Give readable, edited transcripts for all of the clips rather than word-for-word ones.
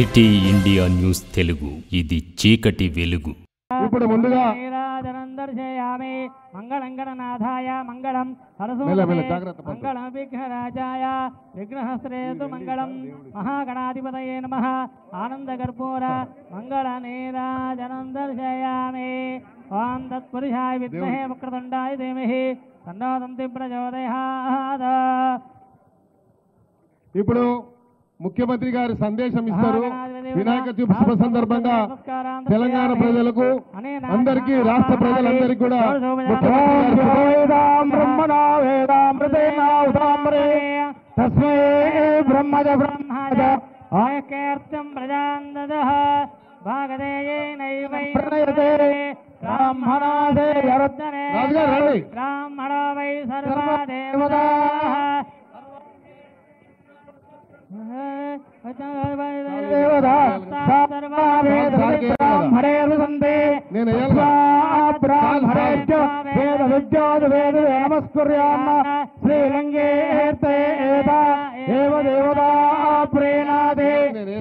City India news Telugu, ఇది చీకటి వెలుగు. ఇప్పుడు ముందుగా దర్శయామి మంగళంగణనాథాయ మంగళం మంగళం విఘ్నరాజాయ విఘ్నహస్త్రేతు మంగళం మహాగణాధిపతయే నమః ఆనందకర్పూర మంగళ నీరాజనం దర్శయామి. ఓం తత్పురుషాయ విద్మహే వక్రతుండాయ ధీమహి తన్నో దంతి ప్రచోదయాత్. ఇప్పుడు ముఖ్యమంత్రి గారి సందేశం ఇస్తారు. వినాయక చవితి శుభ సందర్భంగా తెలంగాణ ప్రజలకు అందరికీ, రాష్ట్ర ప్రజలందరికీ కూడా తస్మై బ్రహ్మజ బ్రహ్మజ ఆయకీర్తం ప్రజాందదః భాగదేయేనైవైతే బ్రాహ్మణాదే యరుద్దనే బ్రాహ్మణో వై సర్వా దేవతాః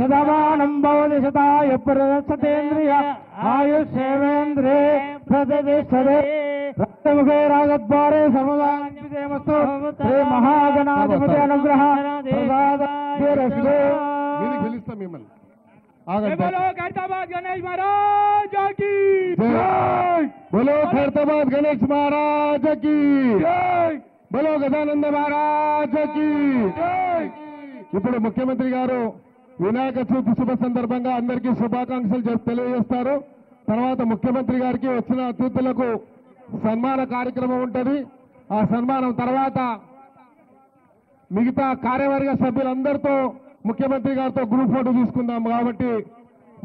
సదమానం భవతి శతాయ ప్రదర్శతేంద్రియ ఆయుష్యేంద్రే ప్రతిష్టతే రక్తముఖే రాగద్వారే సర్వదానమస్తు. శ్రీ మహాగణాధిపతి అనుగ్రహ పిలుస్తాం మిమ్మల్ని. बोलो खैरताबाद गणेश महाराज की जय. बोलो खैरताबाद गणेश महाराज की जय. बोलो గజానంద महाराज की जय. ఇప్పుడు ముఖ్యమంత్రి గారు వినాయక చవితి శుభ సందర్భంగా అందరికీ శుభాకాంక్షలు తెలియజేస్తారు. తర్వాత ముఖ్యమంత్రి గారికి వచ్చిన అతిథులకు సన్మాన కార్యక్రమం ఉంటుంది. ఆ సన్మానం తర్వాత మిగతా కార్యవర్గ సభ్యులందరితో ముఖ్యమంత్రి గారితో గ్రూప్ ఫోటో తీసుకుందాం. కాబట్టి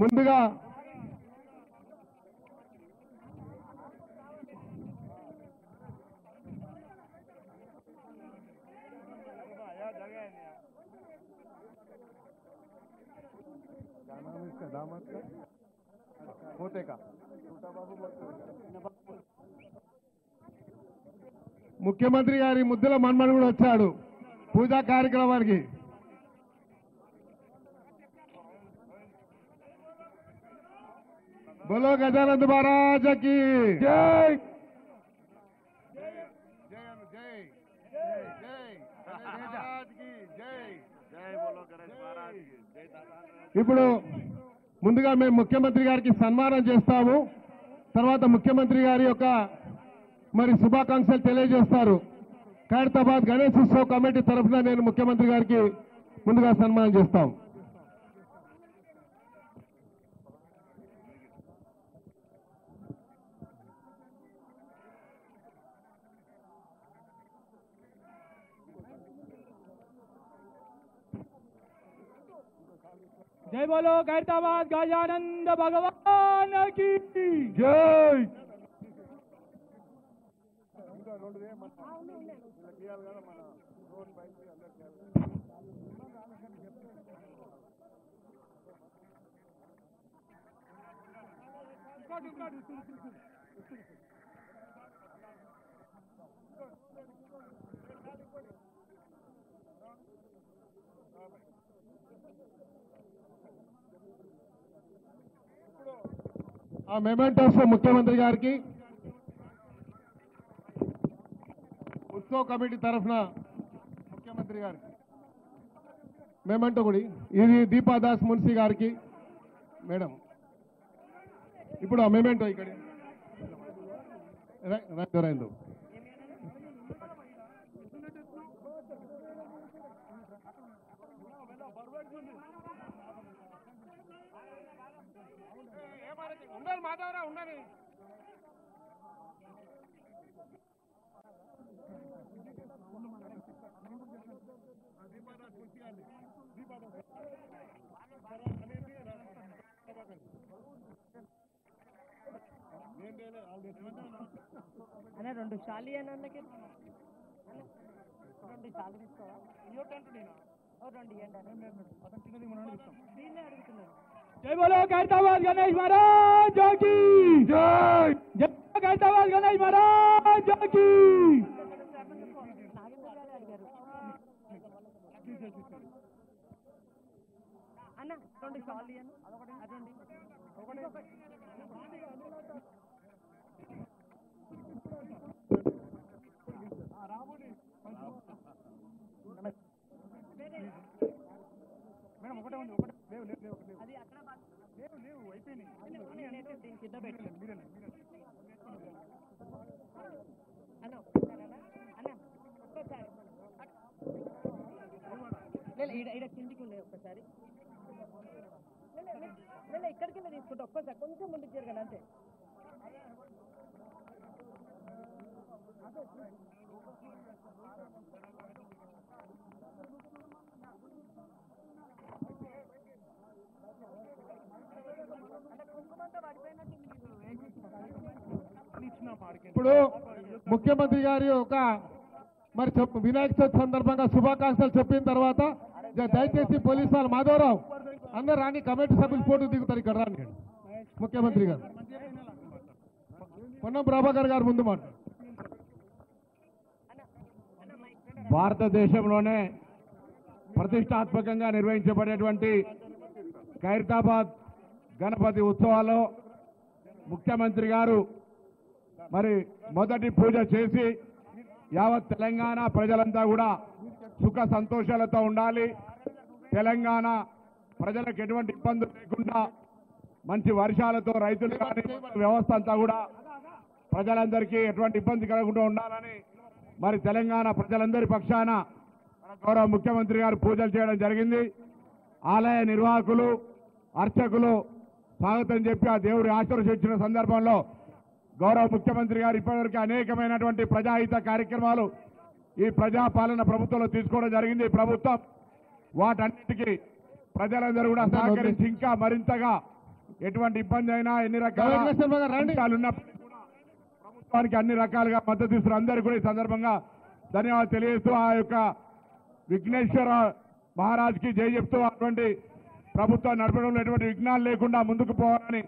ముందుగా ముఖ్యమంత్రి గారి ముద్దుల మన్మడు కూడా వచ్చాడు పూజా కార్యక్రమానికి. बोलो गजानंद महाराज की जय. ఇప్పుడు ముందుగా మేము ముఖ్యమంత్రి గారికి సన్మానం చేస్తాము. తర్వాత ముఖ్యమంత్రి గారి యొక్క మరి శుభాకాంక్షలు తెలియజేస్తారు. ఖైరతాబాద్ గణేష్ ఉత్సవ కమిటీ తరఫున నేను ముఖ్యమంత్రి గారికి ముందుగా సన్మానం చేస్తాం. जय बोलो खैरताबाद गजानंद भगवान की जय. ఆ మెమెంటోస్ ముఖ్యమంత్రి గారికి ఉత్సవ కమిటీ తరఫున ముఖ్యమంత్రి గారికి మెమెంటో కూడా ఇది దీపాదాస్ మున్సి గారికి మేడం. ఇప్పుడు ఆ మెమెంటో ఇక్కడ రైందు ఉండాలి మాధవరా ఉండాలి. అనే రెండు షాలి అన్నకి రెండు షాలు తీసుకోవా రెండు దీన్నే అడుగుతున్నాను. जय बोलो खैरताबाद गणेश महाराज की जय. जय खैरताबाद गणेश महाराज की. అన్న మేడం ఒకటే ఉంది, ఒకటే లేవు లేవు లేవు లేవు లేవు లేవు అయిపోయినాయి. కిందికి ఉండే ఒక్కసారి ఇక్కడికి తీసుకుంటా, ఒక్కసారి కొంచెం ముందుకు జరగాలి అంతే. ఇప్పుడు ముఖ్యమంత్రి గారి ఒక మరి వినాయక చవితి సందర్భంగా శుభాకాంక్షలు చెప్పిన తర్వాత దయచేసి పోలీసు వాళ్ళు మాధవరావు అందరు రాని కమిటీ సభ్యులు ఫోటో దిగుతారు. ఇక్కడ రాని ముఖ్యమంత్రి గారు పొన్నం ప్రభాకర్ గారు ముందు మాట. భారతదేశంలోనే ప్రతిష్టాత్మకంగా నిర్వహించబడేటువంటి ఖైరతాబాద్ గణపతి ఉత్సవాల్లో ముఖ్యమంత్రి గారు మరి మొదటి పూజ చేసి యావత్ తెలంగాణ ప్రజలంతా కూడా సుఖ సంతోషాలతో ఉండాలి, తెలంగాణ ప్రజలకు ఎటువంటి ఇబ్బందులు లేకుండా మంచి వర్షాలతో రైతులు కానీ వ్యవస్థ అంతా కూడా ప్రజలందరికీ ఎటువంటి ఇబ్బంది కలగకుండా ఉండాలని మరి తెలంగాణ ప్రజలందరి పక్షాన గౌరవ ముఖ్యమంత్రి గారు పూజలు చేయడం జరిగింది. ఆలయ నిర్వాహకులు అర్చకులు స్వాగతం చెప్పి ఆ దేవుడి ఆశీర్వదించిన సందర్భంలో గౌరవ ముఖ్యమంత్రి గారు ఇప్పటివరకు అనేకమైనటువంటి ప్రజాహిత కార్యక్రమాలు ఈ ప్రజాపాలన ప్రభుత్వంలో తీసుకోవడం జరిగింది. ప్రభుత్వం వాటన్నిటికీ ప్రజలందరూ కూడా సహకరించి ఇంకా మరింతగా ఎటువంటి ఇబ్బంది అయినా ఎన్ని రకాల ఉన్నప్పటికీ కూడా ప్రభుత్వానికి అన్ని రకాలుగా మద్దతు ఇస్తున్న అందరికీ కూడా ఈ సందర్భంగా ధన్యవాదాలు తెలియజేస్తూ ఆ యొక్క విఘ్నేశ్వర మహారాజ్కి జై చెప్తూ అటువంటి ప్రభుత్వం నడపడంలో ఎటువంటి విఘ్నాలు లేకుండా ముందుకు పోవాలని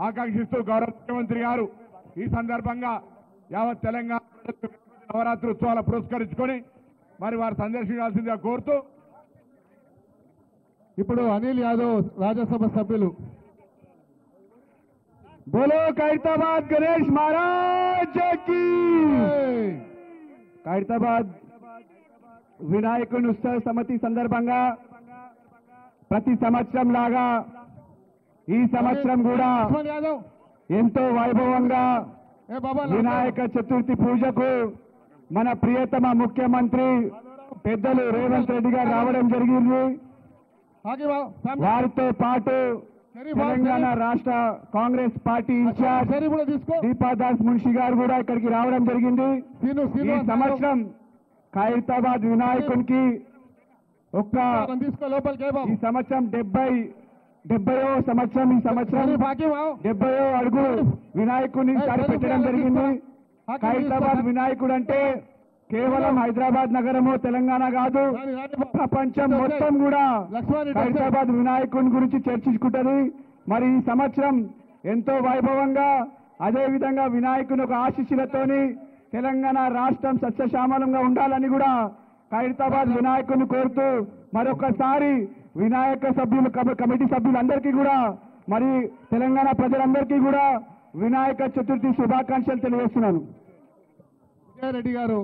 ఆకాంక్షిస్తూ గౌరవ ముఖ్యమంత్రి గారు ఈ సందర్భంగా యావత్ తెలంగాణ నవరాత్రి ఉత్సవాలు పురస్కరించుకొని మరి వారు సందర్శించాల్సిందిగా కోరుతూ ఇప్పుడు అనిల్ యాదవ్ రాజ్యసభ సభ్యులు. బోలో ఖైరతాబాద్ గణేష్ మహారాజ్ కి. ఖైరతాబాద్ వినాయకుని ఉత్సవ సమితి సందర్భంగా ప్రతి సంవత్సరం లాగా ఈ సంవత్సరం కూడా యాదవ్ ఎంతో వైభవంగా వినాయక చతుర్థి పూజకు మన ప్రియతమ ముఖ్యమంత్రి పెద్దలు రేవంత్ రెడ్డి గారు రావడం జరిగింది. వారితో పాటు తెలంగాణ రాష్ట్ర కాంగ్రెస్ పార్టీ ఇన్ఛార్జ్ దీపాదాస్ మున్షి గారు కూడా ఇక్కడికి రావడం జరిగింది. ఈ సంవత్సరం ఖైరతాబాద్ వినాయకునికి ఈ సంవత్సరం 70వ సంవత్సరం ఈ సంవత్సరం 70వ అడుగు వినాయకుడిని పెట్టడం జరిగింది. ఖైరతాబాద్ వినాయకుడు అంటే కేవలం హైదరాబాద్ నగరము తెలంగాణ కాదు, ప్రపంచం మొత్తం కూడా ఖైరతాబాద్ వినాయకుడి గురించి చర్చించుకుంటది. మరి ఈ సంవత్సరం ఎంతో వైభవంగా అదే విధంగా వినాయకుని ఒక ఆశీస్సులతోని తెలంగాణ రాష్ట్రం సస్యశ్యామలంగా ఉండాలని కూడా ఖైరతాబాద్ వినాయకుని కోరుతూ మరొకసారి వినాయక సభ్యులు కమిటీ సభ్యులందరికీ కూడా మరి తెలంగాణ ప్రజలందరికీ కూడా వినాయక చతుర్థి శుభాకాంక్షలు తెలియజేస్తున్నాను. రెడ్డి గారు.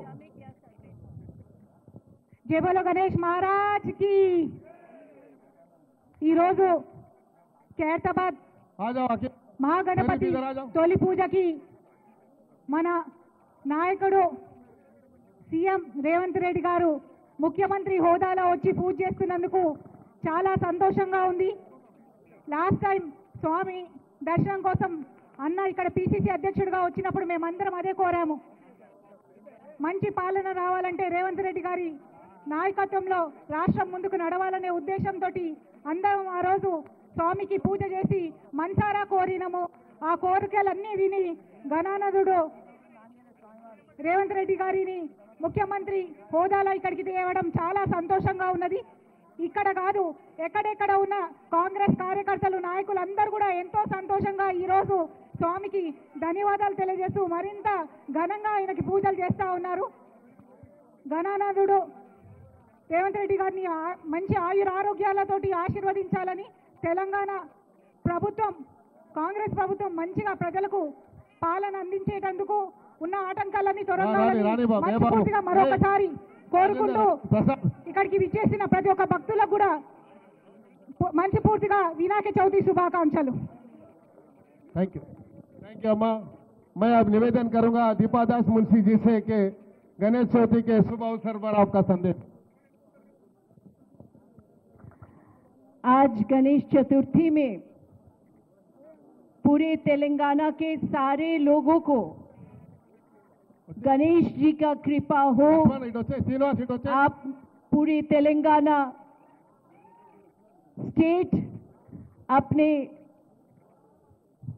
జై బోలో గణేష్ మహారాజ్ కి. ఈరోజు ఖైరతాబాద్ మహాగణపతి తొలి పూజకి మన నాయకుడు సీఎం రేవంత్ రెడ్డి గారు ముఖ్యమంత్రి హోదాలో వచ్చి పూజ చేస్తున్నందుకు చాలా సంతోషంగా ఉంది. లాస్ట్ టైం స్వామి దర్శనం కోసం అన్న ఇక్కడ పిసిసి అధ్యక్షుడిగా వచ్చినప్పుడు మేమందరం అదే కోరాము. మంచి పాలన రావాలంటే రేవంత్ రెడ్డి గారి నాయకత్వంలో రాష్ట్రం ముందుకు నడవాలనే ఉద్దేశంతో అందరం ఆ రోజు స్వామికి పూజ చేసి మనసారా కోరినాము. ఆ కోరికలన్నీ విని గణానాథుడు రేవంత్ రెడ్డి గారిని ముఖ్యమంత్రి హోదాలో ఇక్కడికి తేవడం చాలా సంతోషంగా ఉన్నది. ఇక్కడ కాదు, ఎక్కడెక్కడ ఉన్న కాంగ్రెస్ కార్యకర్తలు నాయకులు అందరూ కూడా ఎంతో సంతోషంగా ఈరోజు స్వామికి ధన్యవాదాలు తెలియజేస్తూ మరింత ఘనంగా ఆయనకి పూజలు చేస్తూ ఉన్నారు. గణానాథుడు రేవంత్ రెడ్డి గారిని మంచి ఆయుర ఆరోగ్యాలతోటి ఆశీర్వదించాలని తెలంగాణ ప్రభుత్వం కాంగ్రెస్ ప్రభుత్వం మంచిగా ప్రజలకు పాలన అందించేటందుకు ఉన్న ఆటంకాలన్నీ తొలగాలని మనస్ఫూర్తిగా మరొకసారి కోరుకుంటూ ఇక్కడికి విచ్చేసిన ప్రతి ఒక్క భక్తులకు కూడా మంచి పూర్తిగా వినాయక చవితి శుభాకాంక్షలు. थैंक यू अम्मा। मैं अब निवेदन करूंगा दीपादास मुंशी जी से कि गणेश चौथी के शुभ अवसर पर आपका संदेश। आज गणेश चतुर्थी में पूरे तेलंगाना के सारे लोगों को गणेश जी का कृपा हो। आप पूरे तेलंगाना स्टेट अपने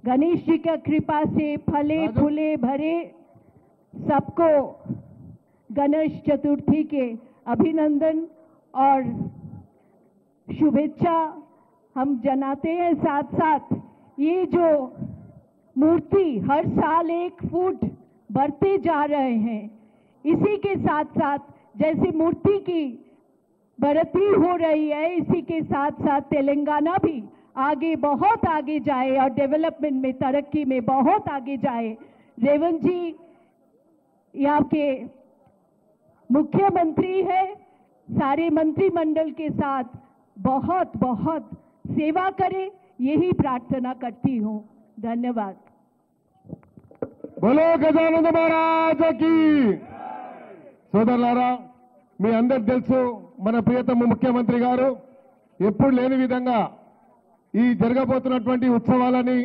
गणेश जी का कृपा से फले फूले भरे। सबको गणेश चतुर्थी के अभिनंदन और शुभेच्छा हम जनाते हैं। साथ साथ ये जो मूर्ति हर साल 1 फुट बढ़ते जा रहे हैं, इसी के साथ साथ जैसे मूर्ति की बढ़ोतरी हो रही है, इसी के साथ साथ तेलंगाना भी आगे बहुत आगे जाए और डेवलपमेंट में तरक्की में बहुत आगे जाए। रेवंत जी यहाँ के मुख्यमंत्री है, सारे मंत्रिमंडल के साथ बहुत बहुत सेवा करें, यही प्रार्थना करती हूँ। धन्यवाद। बोलो गजानंद महाराज की। సోదరులారా, మీ అందరికి తెలుసు మన ప్రియతమ ముఖ్యమంత్రి గారు ఎప్పుడు లేని విధంగా ఈ జరగబోతున్నటువంటి ఉత్సవాలని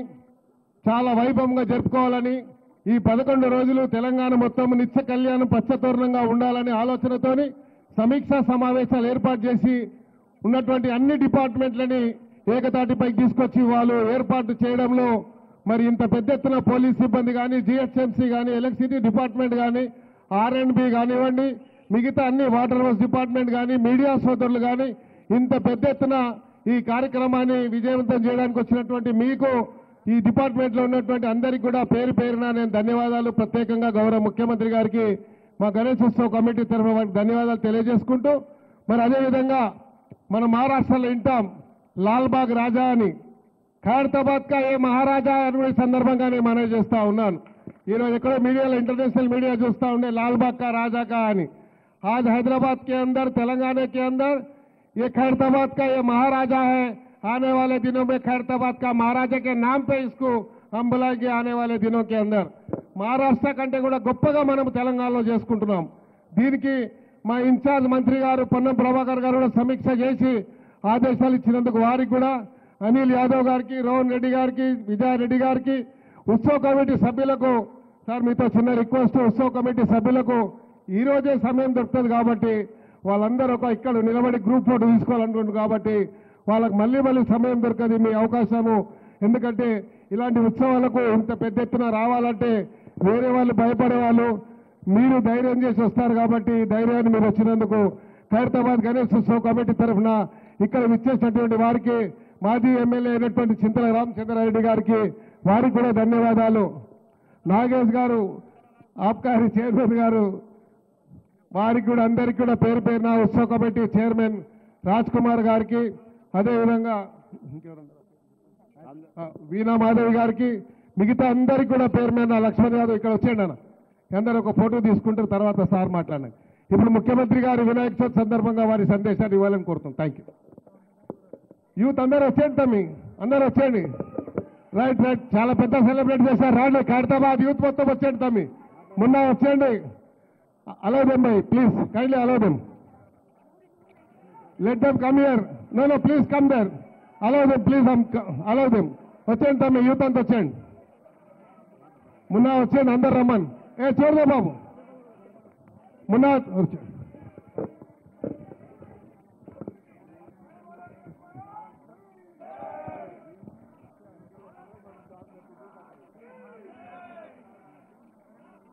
చాలా వైభవంగా జరుపుకోవాలని, ఈ 11 రోజులు తెలంగాణ మొత్తం నిత్య కళ్యాణం పచ్చతోరణంగా ఉండాలనే ఆలోచనతోని సమీక్షా సమావేశాలు ఏర్పాటు చేసి ఉన్నటువంటి అన్ని డిపార్ట్మెంట్లని ఏకతాటిపైకి తీసుకొచ్చి వాళ్ళు ఏర్పాటు చేయడంలో మరి ఇంత పెద్ద ఎత్తున పోలీస్ సిబ్బంది కానీ, జిహెచ్ఎంసీ కానీ, ఎలక్ట్రిసిటీ డిపార్ట్మెంట్ కానీ, R&B కానివ్వండి, మిగతా అన్ని వాటర్ వర్క్స్ డిపార్ట్మెంట్ కానీ, మీడియా సోదరులు కానీ ఇంత పెద్ద ఎత్తున ఈ కార్యక్రమాన్ని విజయవంతం చేయడానికి వచ్చినటువంటి మీకు, ఈ డిపార్ట్మెంట్లో ఉన్నటువంటి అందరికీ కూడా పేరు పేరున నేను ధన్యవాదాలు, ప్రత్యేకంగా గౌరవ ముఖ్యమంత్రి గారికి మా గణేశ్ ఉత్సవ కమిటీ తరఫున వారికి ధన్యవాదాలు తెలియజేసుకుంటూ, మరి అదేవిధంగా మనం మహారాష్ట్రలో వింటాం లాల్బాగ్ రాజా అని, ఖైరతాబాద్ కా ఏ మహారాజా అనే సందర్భంగా నేను మనవి చేస్తా ఉన్నాను. ఈరోజు ఎక్కడో మీడియాలో ఇంటర్నేషనల్ మీడియా చూస్తూ ఉండే లాల్బాగ్ కా రాజా కా అని। आज हैदराबाद के अंदर, तेलंगाना के अंदर ये खैरताबाद का ये महाराजा है। आने वाले दिनों में खैरताबाद का महाराजा के नाम पे इसको हम बुलाएंगे। आने वाले दिनों के अंदर महाराष्ट्र కంటే కూడా గొప్పగా మనం తెలంగాణలో చేసుకుంటున్నాం। దీనికి మా ఇన్ఛార్జ్ మంత్రి గారు పొన్నం ప్రభాకర్ గారు కూడా సమీక్ష చేసి ఆదేశాలు ఇచ్చినందుకు వారికి కూడా, అనిల్ యాదవ్ గారికి, రోహన్ రెడ్డి గారికి, విజయ్ రెడ్డి గారికి, ఉత్సవ కమిటీ సభ్యులకు, సార్ మీతో చిన్న రిక్వెస్ట్, ఉత్సవ కమిటీ సభ్యులకు ఈ రోజే సమయం దొరుకుతుంది కాబట్టి వాళ్ళందరూ ఒక ఇక్కడ నిలబడి గ్రూప్ ఫోటో తీసుకోవాలనుకుంటున్నారు కాబట్టి వాళ్ళకి మళ్ళీ సమయం దొరకదు మీ అవకాశము। ఎందుకంటే ఇలాంటి ఉత్సవాలకు ఇంత పెద్ద ఎత్తున రావాలంటే వేరే వాళ్ళు భయపడే వాళ్ళు, మీరు ధైర్యం చేసి వస్తారు కాబట్టి ధైర్యాన్ని మీరు వచ్చినందుకు ఖైరతాబాద్ గణేష్ ఉత్సవ కమిటీ తరఫున ఇక్కడ విచ్చేసినటువంటి వారికి, మాజీ ఎమ్మెల్యే అయినటువంటి చింతల రామచంద్రారెడ్డి గారికి వారికి కూడా ధన్యవాదాలు। నాగేష్ గారు, ఆబ్కారీ చైర్మన్ గారు, వారికి కూడా అందరికీ కూడా పేరు పేరున ఉత్సవ కమిటీ చైర్మన్ రాజ్ కుమార్ గారికి, అదేవిధంగా వీణా మాధవి గారికి, మిగతా అందరికీ కూడా పేరు మీద లక్ష్మణ్ యాదవ్ ఇక్కడ వచ్చేయండి అన్న, అందరూ ఒక ఫోటో తీసుకుంటారు, తర్వాత సార్ మాట్లాడండి। ఇప్పుడు ముఖ్యమంత్రి గారు వినాయక చవితి సందర్భంగా వారి సందేశాన్ని ఇవ్వాలని కోరుతున్నాం। Thank you. యూత్ అందరూ వచ్చేయండి తమ్మి, అందరూ వచ్చేయండి। రైట్ రైట్, చాలా పెద్ద సెలబ్రేట్ చేశారు, రాండి ఖైరతాబాద్ యూత్ మొత్తం వచ్చేయండి తమ్మి, మొన్న వచ్చేయండి। Allow them, bhai, please, kindly allow them. Let them come here. No, please come there. Allow them, please, allow them. వచ్చేయండి తమ్మి, యూత్ అంతా వచ్చేయండి, మున్నా వచ్చేయండి, అందరు రమ్మని। చూడదా బాబు, మున్నా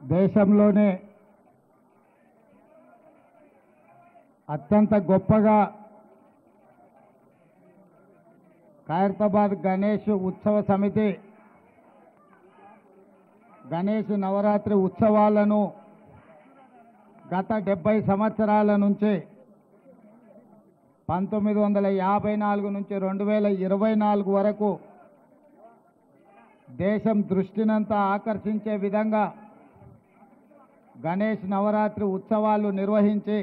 దేశంలోనే అత్యంత గొప్పగా ఖైరతాబాద్ గణేష్ ఉత్సవ సమితి గణేష్ నవరాత్రి ఉత్సవాలను గత 70 సంవత్సరాల నుంచి 1954 నుంచి 2024 వరకు దేశం దృష్టినంతా ఆకర్షించే విధంగా గణేష్ నవరాత్రి ఉత్సవాలు నిర్వహించి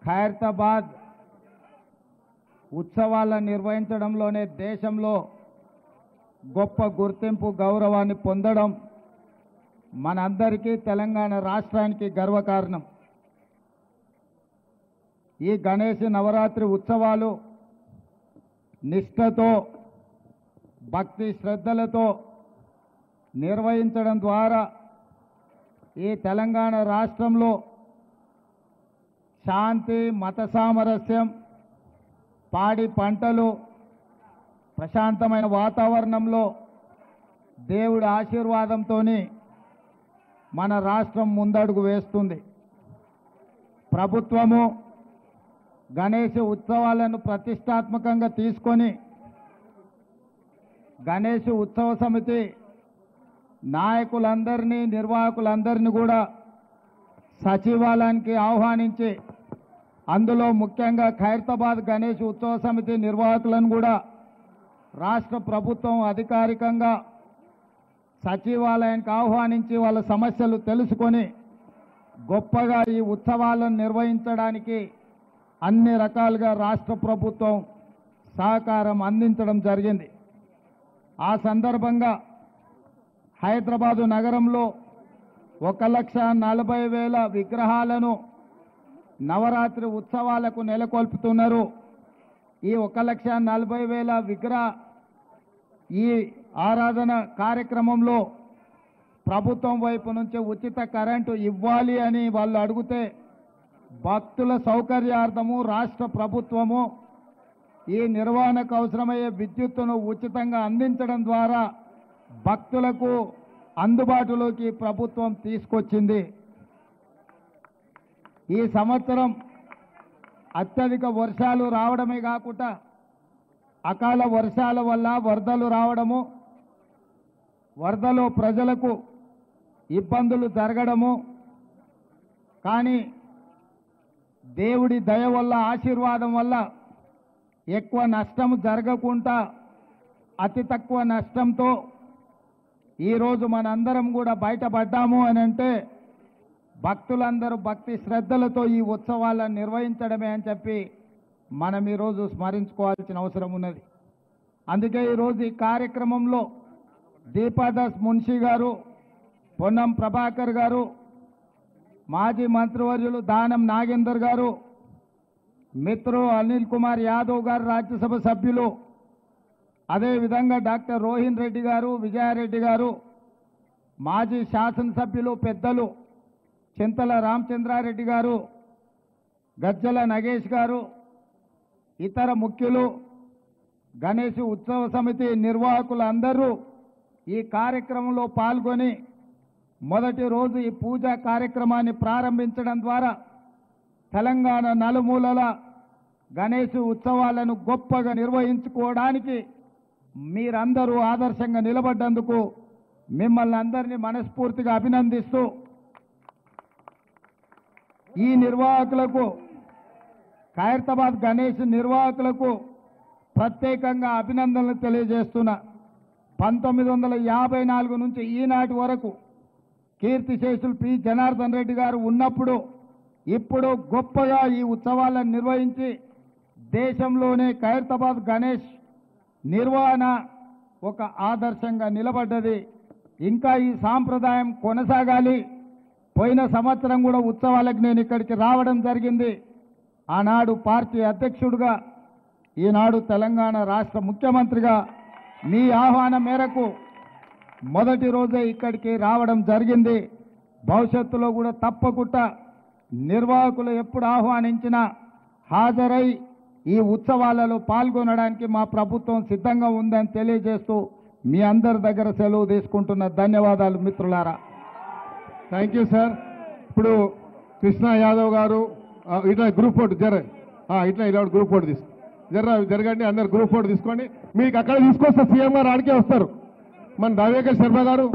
ఖైరతాబాద్ ఉత్సవాలను నిర్వహించడంలోనే దేశంలో గొప్ప గుర్తింపు గౌరవాన్ని పొందడం మనందరికీ తెలంగాణ రాష్ట్రానికి గర్వకారణం. ఈ గణేష్ నవరాత్రి ఉత్సవాలు నిష్ఠతో భక్తి శ్రద్ధలతో నిర్వహించడం ద్వారా ఈ తెలంగాణ రాష్ట్రంలో శాంతి, మత సామరస్యం, పాడి పంటలు, ప్రశాంతమైన వాతావరణంలో దేవుడి ఆశీర్వాదంతో మన రాష్ట్రం ముందడుగు వేస్తుంది. ప్రభుత్వము గణేష్ ఉత్సవాలను ప్రతిష్టాత్మకంగా తీసుకొని గణేష్ ఉత్సవ సమితి నాయకులందరినీ, నిర్వాహకులందరినీ కూడా సచివాలయానికి ఆహ్వానించి అందులో ముఖ్యంగా ఖైరతాబాద్ గణేష్ ఉత్సవ సమితి నిర్వాహకులను కూడా రాష్ట్ర ప్రభుత్వం అధికారికంగా సచివాలయానికి ఆహ్వానించి వాళ్ళ సమస్యలు తెలుసుకొని గొప్పగా ఈ ఉత్సవాలను నిర్వహించడానికి అన్ని రకాలుగా రాష్ట్ర ప్రభుత్వం సహకారం అందించడం జరిగింది. ఆ సందర్భంగా హైదరాబాదు నగరంలో 1,40,000 విగ్రహాలను నవరాత్రి ఉత్సవాలకు నెలకొల్పుతున్నారు. ఈ 1,40,000 విగ్రహ ఈ ఆరాధన కార్యక్రమంలో ప్రభుత్వం వైపు నుంచి ఉచిత కరెంటు ఇవ్వాలి అని వాళ్ళు అడిగితే భక్తుల సౌకర్యార్థము రాష్ట్ర ప్రభుత్వము ఈ నిర్వహణకు అవసరమయ్యే విద్యుత్తును ఉచితంగా అందించడం ద్వారా భక్తులకు అందుబాటులోకి ప్రభుత్వం తీసుకొచ్చింది. ఈ సంవత్సరం అత్యధిక వర్షాలు రావడమే కాకుండా అకాల వర్షాల వల్ల వరదలు రావడము, వరదలో ప్రజలకు ఇబ్బందులు జరగడము, కానీ దేవుడి దయ వల్ల, ఆశీర్వాదం వల్ల ఎక్కువ నష్టం జరగకుండా అతి తక్కువ నష్టంతో ఈరోజు మనందరం కూడా బయటపడ్డాము అని అంటే భక్తులందరూ భక్తి శ్రద్ధలతో ఈ ఉత్సవాలను నిర్వహించడమే అని చెప్పి మనం ఈరోజు స్మరించుకోవాల్సిన అవసరం ఉన్నది. అందుకే ఈరోజు ఈ కార్యక్రమంలో దీపాదాస్ మున్షి గారు, పొన్నం ప్రభాకర్ గారు, మాజీ మంత్రివర్యులు దానం నాగేందర్ గారు, మిత్రులు అనిల్ కుమార్ యాదవ్ గారు, రాజ్యసభ సభ్యులు, అదేవిధంగా డాక్టర్ రోహిన్ రెడ్డి గారు, విజయారెడ్డి గారు, మాజీ శాసనసభ్యులు పెద్దలు చింతల రామచంద్రారెడ్డి గారు, గజ్జల నగేష్ గారు, ఇతర ముఖ్యులు, గణేష్ ఉత్సవ సమితి నిర్వాహకులు అందరూ ఈ కార్యక్రమంలో పాల్గొని మొదటి రోజు ఈ పూజా కార్యక్రమాన్ని ప్రారంభించడం ద్వారా తెలంగాణ నలుమూలల గణేష్ ఉత్సవాలను గొప్పగా నిర్వహించుకోవడానికి మీరందరూ ఆదర్శంగా నిలబడ్డందుకు మిమ్మల్ని అందరినీ మనస్ఫూర్తిగా అభినందిస్తూ ఈ నిర్వాహకులకు, ఖైరతాబాద్ గణేష్ నిర్వాహకులకు ప్రత్యేకంగా అభినందనలు తెలియజేస్తున్నా. 1954 నుంచి ఈనాటి వరకు కీర్తిశేషులు పి జనార్దన్ రెడ్డి గారు ఉన్నప్పుడు ఇప్పుడు గొప్పగా ఈ ఉత్సవాలను నిర్వహించి దేశంలోనే ఖైరతాబాద్ గణేష్ నిర్వహణ ఒక ఆదర్శంగా నిలబడ్డది. ఇంకా ఈ సాంప్రదాయం కొనసాగాలి. పోయిన సంవత్సరం కూడా ఉత్సవాలకు నేను ఇక్కడికి రావడం జరిగింది. ఆనాడు పార్టీ అధ్యక్షుడిగా, ఈనాడు తెలంగాణ రాష్ట్ర ముఖ్యమంత్రిగా మీ ఆహ్వానం మేరకు మొదటి రోజే ఇక్కడికి రావడం జరిగింది. భవిష్యత్తులో కూడా తప్పకుండా నిర్వాహకులు ఎప్పుడు ఆహ్వానించినా హాజరై ఈ ఉత్సవాలలో పాల్గొనడానికి మా ప్రభుత్వం సిద్ధంగా ఉందని తెలియజేస్తూ మీ అందరి దగ్గర సెలవు తీసుకుంటున్న. ధన్యవాదాలు మిత్రులారా. Thank you sir. ఇప్పుడు కృష్ణ యాదవ్ గారు ఇట్లా గ్రూప్ ఫోటో ఇట్లా ఇలా గ్రూప్ ఫోటో తీసుకో జరగండి. అందరు గ్రూప్ ఫోటో తీసుకోండి. మీకు అక్కడ తీసుకొస్తే సీఎం గారు ఆడికే వస్తారు. మన రాజశేఖర్ శర్మ గారు